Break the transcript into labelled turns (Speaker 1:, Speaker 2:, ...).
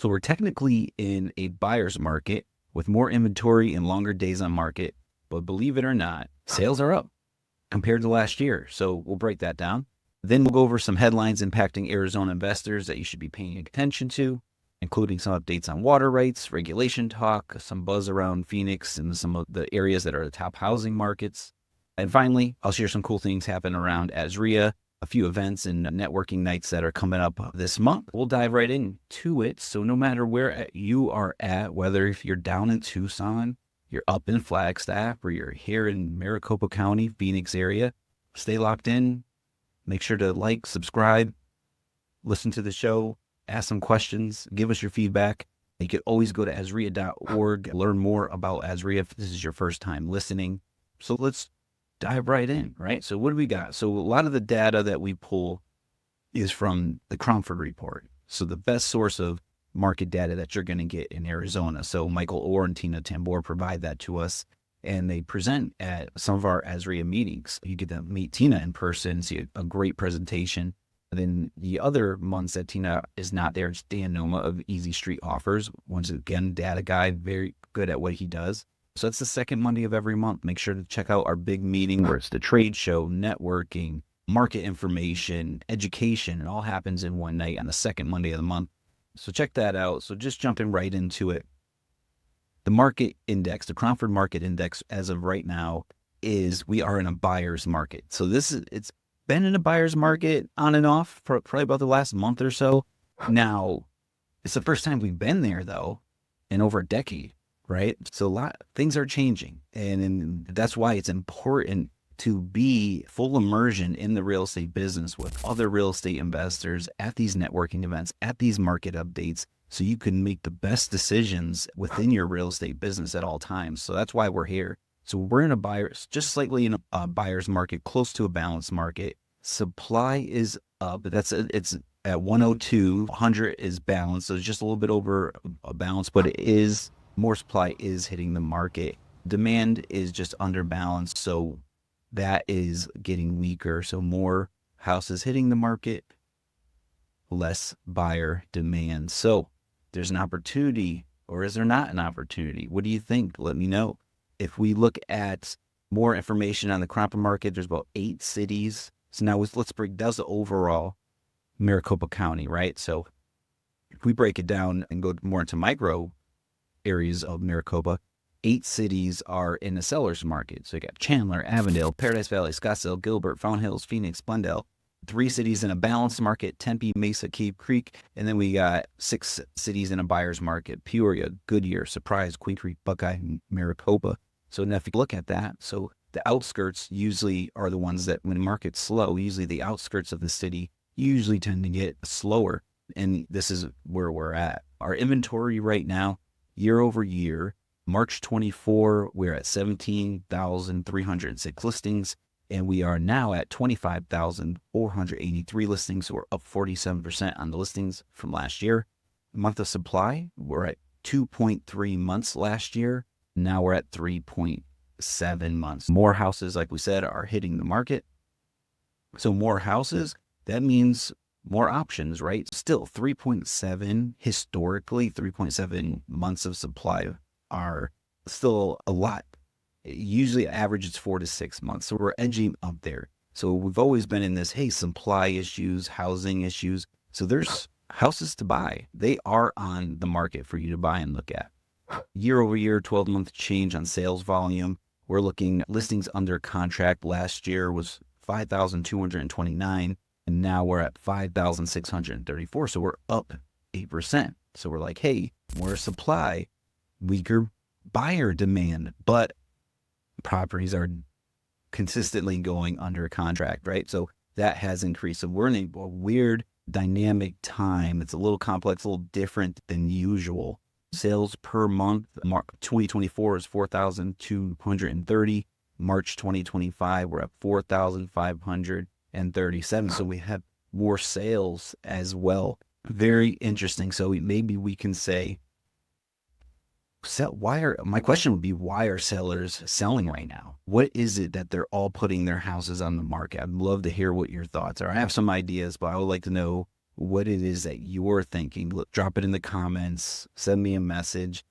Speaker 1: So we're technically in a buyer's market with more inventory and longer days on market. But believe it or not, sales are up compared to last year. So we'll break that down. Then we'll go over some headlines impacting Arizona investors that you should be paying attention to, including some updates on water rights, regulation talk, some buzz around Phoenix and some of the areas that are the top housing markets. And finally, I'll share some cool things happen around AZREIA, a few events and networking nights that are coming up this month. We'll dive right into it. So no matter where you are at, whether if you're down in Tucson, you're up in Flagstaff, or you're here in Maricopa County, Phoenix area, stay locked in. Make sure to like, subscribe, listen to the show, ask some questions, give us your feedback. You could always go to AZREIA.org, learn more about AZREIA if this is your first time listening. So let's dive right in, right? So what do we got? So a lot of the data that we pull is from the Cromford Report. So the best source of market data that you're going to get in Arizona. So Michael Orr and Tina Tambor provide that to us, and they present at some of our AZREIA meetings. You get to meet Tina in person, see a great presentation. And then the other months that Tina is not there, it's Dan Noma of Easy Street Offers. Once again, data guy, very good at what he does. So that's the second Monday of every month. Make sure to check out our big meeting where it's the trade show, networking, market information, education. It all happens in one night on the second Monday of the month. So check that out. So just jumping right into it. The market index, the Cromford Market Index, as of right now, we are in a buyer's market. So it's been in a buyer's market on and off for probably about the last month or so. Now, it's the first time we've been there, though, in over a decade, right? So things are changing. And that's why it's important to be full immersion in the real estate business with other real estate investors at these networking events, at these market updates, so you can make the best decisions within your real estate business at all times. So that's why we're here. So we're in just slightly in a buyer's market, close to a balanced market. Supply is up. It's at 102. 100 is balanced. So it's just a little bit over a balance, but more supply is hitting the market. Demand is just under balance. So that is getting weaker. So more houses hitting the market, less buyer demand. So there's an opportunity, or is there not an opportunity? What do you think? Let me know. If we look at more information on the Cromford market, there's about 8 cities. So now let's break down the overall Maricopa County, right? So if we break it down and go more into micro areas of Maricopa, 8 cities are in the seller's market. So you got Chandler, Avondale, Paradise Valley, Scottsdale, Gilbert, Fountain Hills, Phoenix, Glendale. 3 cities in a balanced market, Tempe, Mesa, Cave Creek. And then we got 6 cities in a buyer's market, Peoria, Goodyear, Surprise, Queen Creek, Buckeye, and Maricopa. So now if you look at that, so the outskirts usually are the ones that when the market's slow, usually the outskirts of the city usually tend to get slower. And this is where we're at. Our inventory right now, year over year, March 24, we're at 17,306 listings, and we are now at 25,483 listings. So we're up 47% on the listings from last year. Month of supply, we're at 2.3 months last year. Now we're at 3.7 months. More houses, like we said, are hitting the market. So more houses, that means more options, right? Still 3.7, historically 3.7 months of supply are still a lot. Usually average is 4 to 6 months. So we're edging up there. So we've always been in this, supply issues, housing issues. So there's houses to buy. They are on the market for you to buy and look at. Year over year, 12-month change on sales volume. We're looking at listings under contract. Last year was 5,229, and now we're at 5,634. So we're up 8%. So we're like, more supply, weaker buyer demand, but properties are consistently going under contract, right? So that has increased. So we're in a weird dynamic time. It's a little complex, a little different than usual. Sales per month, 2024 is 4,230. March 2025, we're at 4,537. So we have more sales as well. Very interesting. So maybe we can say, my question would be, why are sellers selling right now? What is it that they're all putting their houses on the market? I'd love to hear what your thoughts are. I have some ideas, but I would like to know what it is that you're thinking. Look, drop it in the comments, send me a message.